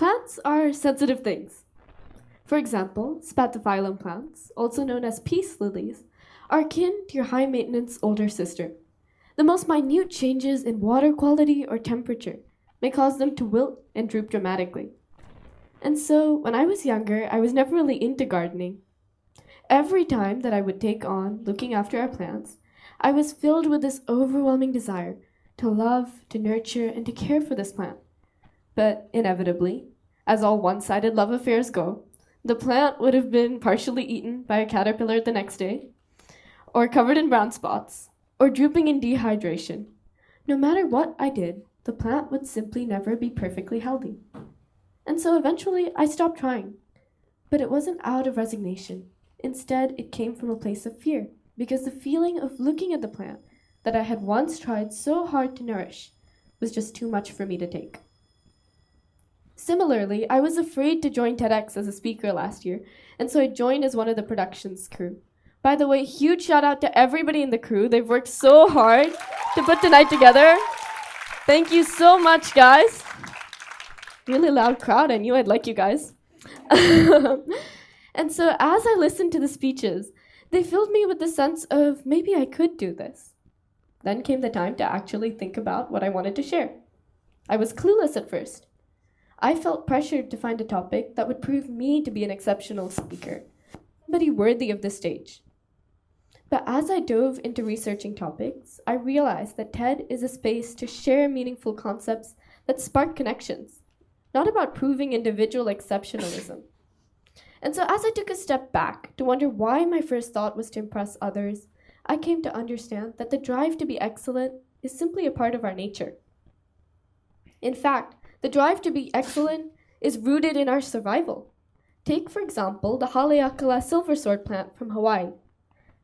Plants are sensitive things. For example, spathiphyllum plants, also known as peace lilies, are akin to your high-maintenance older sister. The most minute changes in water quality or temperature may cause them to wilt and droop dramatically. And so, when I was younger, I was never really into gardening. Every time that I would take on looking after our plants, I was filled with this overwhelming desire to love, to nurture, and to care for this plant. But inevitably, as all one-sided love affairs go, the plant would have been partially eaten by a caterpillar the next day, or covered in brown spots, or drooping in dehydration. No matter what I did, the plant would simply never be perfectly healthy. And so eventually I stopped trying. But it wasn't out of resignation. Instead, it came from a place of fear, because the feeling of looking at the plant that I had once tried so hard to nourish was just too much for me to take. Similarly, I was afraid to join TEDx as a speaker last year, and so I joined as one of the productions crew. By the way, huge shout out to everybody in the crew. They've worked so hard to put tonight together. Thank you so much, guys. Really loud crowd. I knew I'd like you guys. And so as I listened to the speeches, they filled me with the sense of maybe I could do this. Then came the time to actually think about what I wanted to share. I was clueless at first. I felt pressured to find a topic that would prove me to be an exceptional speaker, somebody worthy of the stage. But as I dove into researching topics, I realized that TED is a space to share meaningful concepts that spark connections, not about proving individual exceptionalism. And so as I took a step back to wonder why my first thought was to impress others, I came to understand that the drive to be excellent is simply a part of our nature. In fact, the drive to be excellent is rooted in our survival. Take, for example, the Haleakala silversword plant from Hawaii.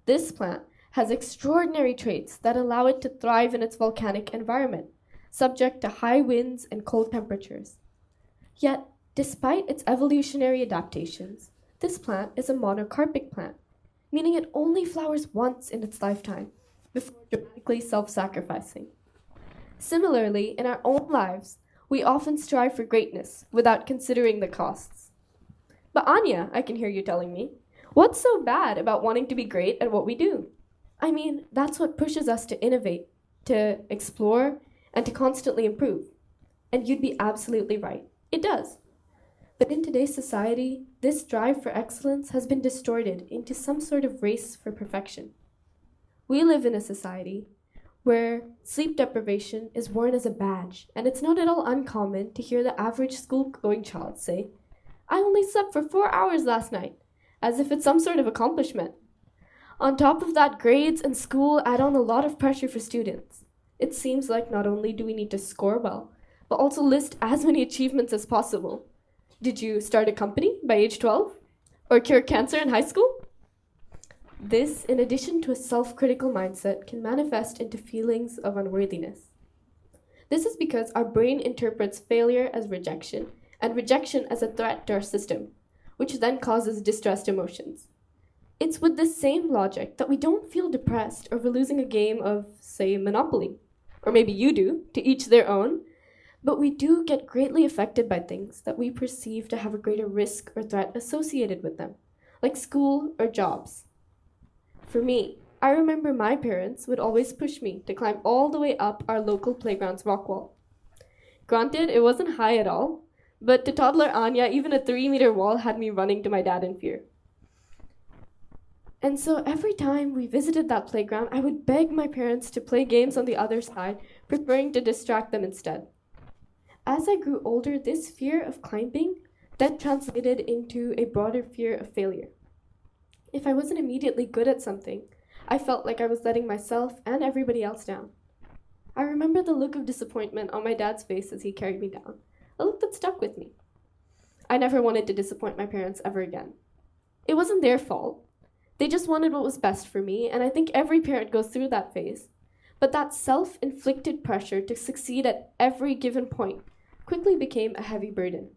This plant has extraordinary traits that allow it to thrive in its volcanic environment, subject to high winds and cold temperatures. Yet, despite its evolutionary adaptations, this plant is a monocarpic plant, meaning it only flowers once in its lifetime, before dramatically self-sacrificing. Similarly, in our own lives, we often strive for greatness without considering the costs. But Anya, I can hear you telling me, what's so bad about wanting to be great at what we do? I mean, that's what pushes us to innovate, to explore, and to constantly improve. And you'd be absolutely right. It does. But in today's society, this drive for excellence has been distorted into some sort of race for perfection. We live in a society where sleep deprivation is worn as a badge, and it's not at all uncommon to hear the average school-going child say, "I only slept for 4 hours last night," as if it's some sort of accomplishment. On top of that, grades and school add on a lot of pressure for students. It seems like not only do we need to score well, but also list as many achievements as possible. Did you start a company by age 12? Or cure cancer in high school? This, in addition to a self-critical mindset, can manifest into feelings of unworthiness. This is because our brain interprets failure as rejection, and rejection as a threat to our system, which then causes distressed emotions. It's with this same logic that we don't feel depressed over losing a game of, say, Monopoly. Or maybe you do, to each their own. But we do get greatly affected by things that we perceive to have a greater risk or threat associated with them, like school or jobs. For me, I remember my parents would always push me to climb all the way up our local playground's rock wall. Granted, it wasn't high at all, but to toddler Anya, even a 3-meter wall had me running to my dad in fear. And so every time we visited that playground, I would beg my parents to play games on the other side, preferring to distract them instead. As I grew older, this fear of climbing then translated into a broader fear of failure. If I wasn't immediately good at something, I felt like I was letting myself and everybody else down. I remember the look of disappointment on my dad's face as he carried me down, a look that stuck with me. I never wanted to disappoint my parents ever again. It wasn't their fault. They just wanted what was best for me, and I think every parent goes through that phase. But that self-inflicted pressure to succeed at every given point quickly became a heavy burden.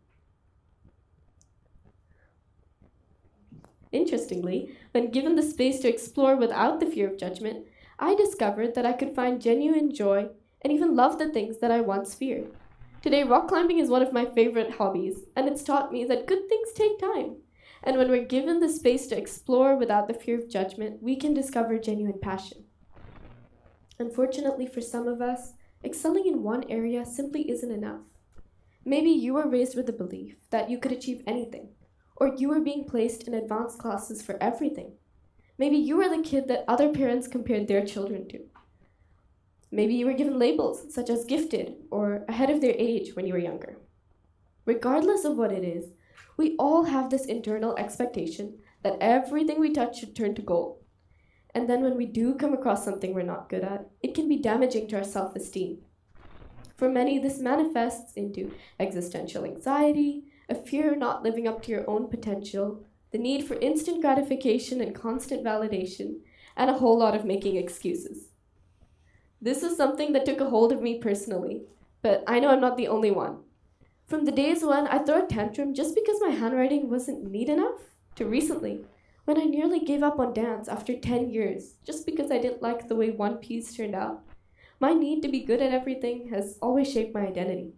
Interestingly, when given the space to explore without the fear of judgment, I discovered that I could find genuine joy and even love the things that I once feared. Today, rock climbing is one of my favorite hobbies, and it's taught me that good things take time. And when we're given the space to explore without the fear of judgment, we can discover genuine passion. Unfortunately for some of us, excelling in one area simply isn't enough. Maybe you were raised with the belief that you could achieve anything, or you were being placed in advanced classes for everything. Maybe you were the kid that other parents compared their children to. Maybe you were given labels such as gifted or ahead of their age when you were younger. Regardless of what it is, we all have this internal expectation that everything we touch should turn to gold. And then when we do come across something we're not good at, it can be damaging to our self-esteem. For many, this manifests into existential anxiety, a fear of not living up to your own potential, the need for instant gratification and constant validation, and a whole lot of making excuses. This is something that took a hold of me personally, but I know I'm not the only one. From the days when I throw a tantrum just because my handwriting wasn't neat enough, to recently, when I nearly gave up on dance after 10 years just because I didn't like the way one piece turned out, my need to be good at everything has always shaped my identity.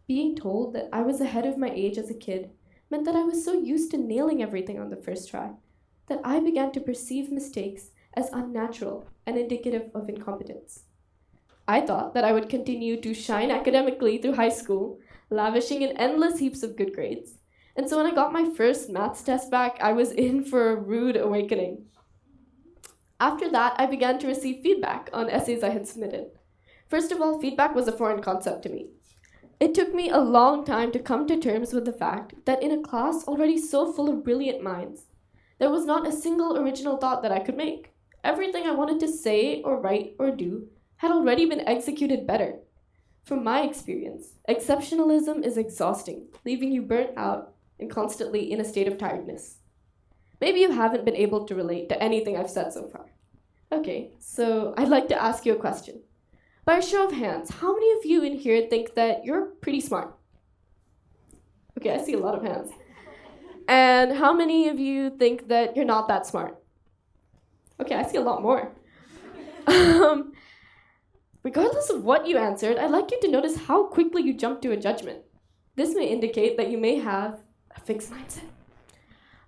Being told that I was ahead of my age as a kid meant that I was so used to nailing everything on the first try that I began to perceive mistakes as unnatural and indicative of incompetence. I thought that I would continue to shine academically through high school, lavishing in endless heaps of good grades. And so when I got my first maths test back, I was in for a rude awakening. After that, I began to receive feedback on essays I had submitted. First of all, feedback was a foreign concept to me. It took me a long time to come to terms with the fact that in a class already so full of brilliant minds, there was not a single original thought that I could make. Everything I wanted to say or write or do had already been executed better. From my experience, exceptionalism is exhausting, leaving you burnt out and constantly in a state of tiredness. Maybe you haven't been able to relate to anything I've said so far. Okay, so I'd like to ask you a question. By a show of hands, how many of you in here think that you're pretty smart? Okay, I see a lot of hands. And how many of you think that you're not that smart? Okay, I see a lot more. Regardless of what you answered, I'd like you to notice how quickly you jump to a judgment. This may indicate that you may have a fixed mindset.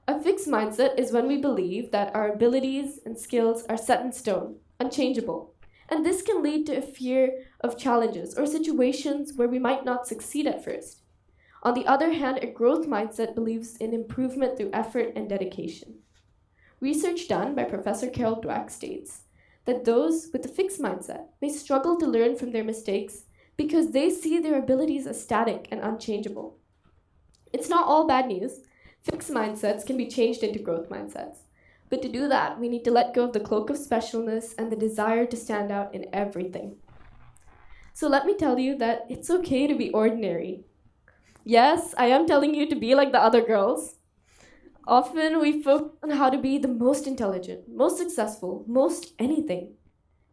A fixed mindset is when we believe that our abilities and skills are set in stone, unchangeable. And this can lead to a fear of challenges or situations where we might not succeed at first. On the other hand, a growth mindset believes in improvement through effort and dedication. Research done by Professor Carol Dweck states that those with a fixed mindset may struggle to learn from their mistakes because they see their abilities as static and unchangeable. It's not all bad news. Fixed mindsets can be changed into growth mindsets. But to do that, we need to let go of the cloak of specialness and the desire to stand out in everything. So let me tell you that it's okay to be ordinary. Yes, I am telling you to be like the other girls. Often we focus on how to be the most intelligent, most successful, most anything.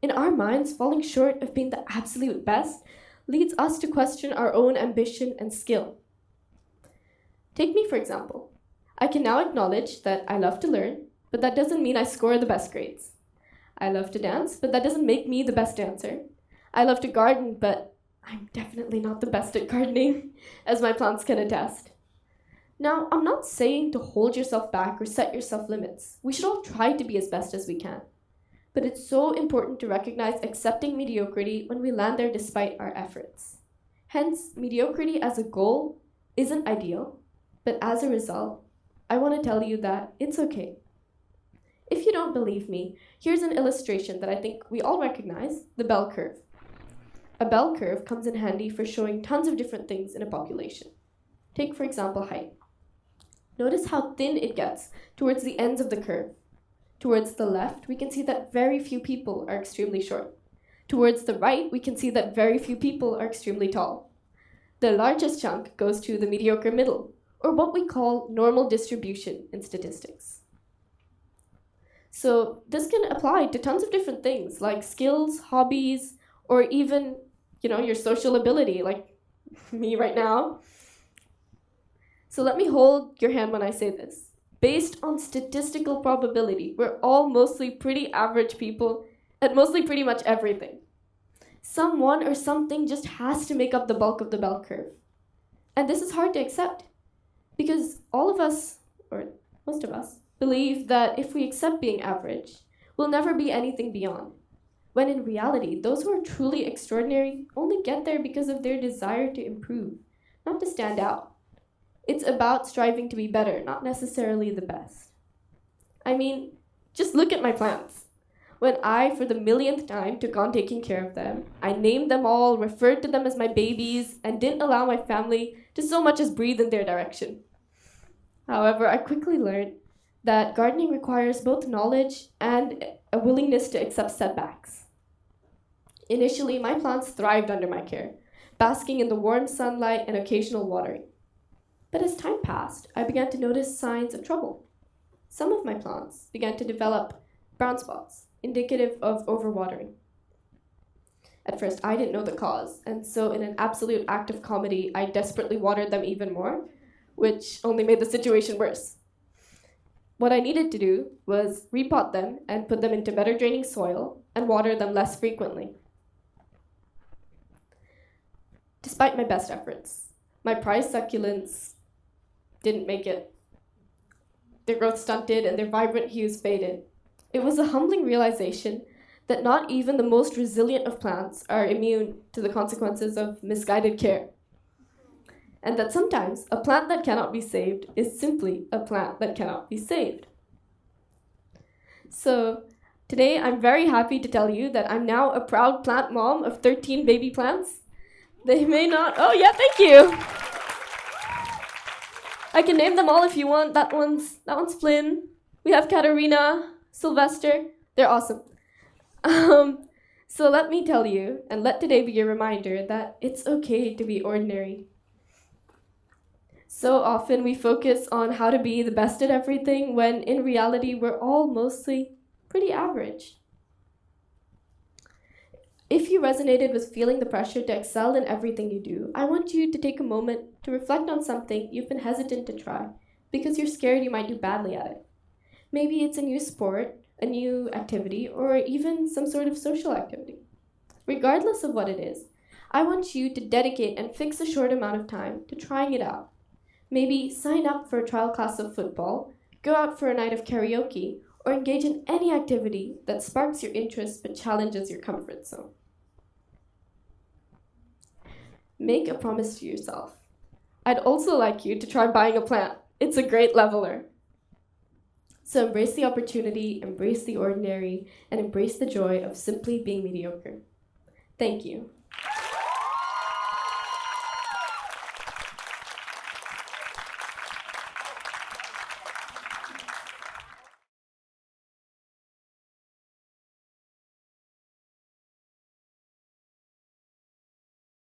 In our minds, falling short of being the absolute best leads us to question our own ambition and skill. Take me, for example. I can now acknowledge that I love to learn, but that doesn't mean I score the best grades. I love to dance, but that doesn't make me the best dancer. I love to garden, but I'm definitely not the best at gardening, as my plants can attest. Now, I'm not saying to hold yourself back or set yourself limits. We should all try to be as best as we can. But it's so important to recognize accepting mediocrity when we land there despite our efforts. Hence, mediocrity as a goal isn't ideal, but as a result, I want to tell you that it's okay. If you don't believe me, here's an illustration that I think we all recognize, the bell curve. A bell curve comes in handy for showing tons of different things in a population. Take, for example, height. Notice how thin it gets towards the ends of the curve. Towards the left, we can see that very few people are extremely short. Towards the right, we can see that very few people are extremely tall. The largest chunk goes to the mediocre middle, or what we call normal distribution in statistics. So this can apply to tons of different things, like skills, hobbies, or even, your social ability, like me right now. So let me hold your hand when I say this. Based on statistical probability, we're all mostly pretty average people at mostly pretty much everything. Someone or something just has to make up the bulk of the bell curve. And this is hard to accept because all of us, or most of us, believe that if we accept being average, we'll never be anything beyond. When in reality, those who are truly extraordinary only get there because of their desire to improve, not to stand out. It's about striving to be better, not necessarily the best. I mean, just look at my plants. When I, for the millionth time, took on taking care of them, I named them all, referred to them as my babies, and didn't allow my family to so much as breathe in their direction. However, I quickly learned that gardening requires both knowledge and a willingness to accept setbacks. Initially, my plants thrived under my care, basking in the warm sunlight and occasional watering. But as time passed, I began to notice signs of trouble. Some of my plants began to develop brown spots, indicative of overwatering. At first, I didn't know the cause, and so in an absolute act of comedy, I desperately watered them even more, which only made the situation worse. What I needed to do was repot them and put them into better draining soil and water them less frequently. Despite my best efforts, my prized succulents didn't make it. Their growth stunted and their vibrant hues faded. It was a humbling realization that not even the most resilient of plants are immune to the consequences of misguided care. And that sometimes a plant that cannot be saved is simply a plant that cannot be saved. So today I'm very happy to tell you that I'm now a proud plant mom of 13 baby plants. They may not, oh yeah, thank you. I can name them all if you want. That one's Flynn. We have Katarina, Sylvester. They're awesome. So let me tell you, and let today be a reminder that it's okay to be ordinary. So often we focus on how to be the best at everything when in reality we're all mostly pretty average. If you resonated with feeling the pressure to excel in everything you do, I want you to take a moment to reflect on something you've been hesitant to try because you're scared you might do badly at it. Maybe it's a new sport, a new activity, or even some sort of social activity. Regardless of what it is, I want you to dedicate and fix a short amount of time to trying it out. Maybe sign up for a trial class of football, go out for a night of karaoke, or engage in any activity that sparks your interest but challenges your comfort zone. Make a promise to yourself. I'd also like you to try buying a plant. It's a great leveler. So embrace the opportunity, embrace the ordinary, and embrace the joy of simply being mediocre. Thank you.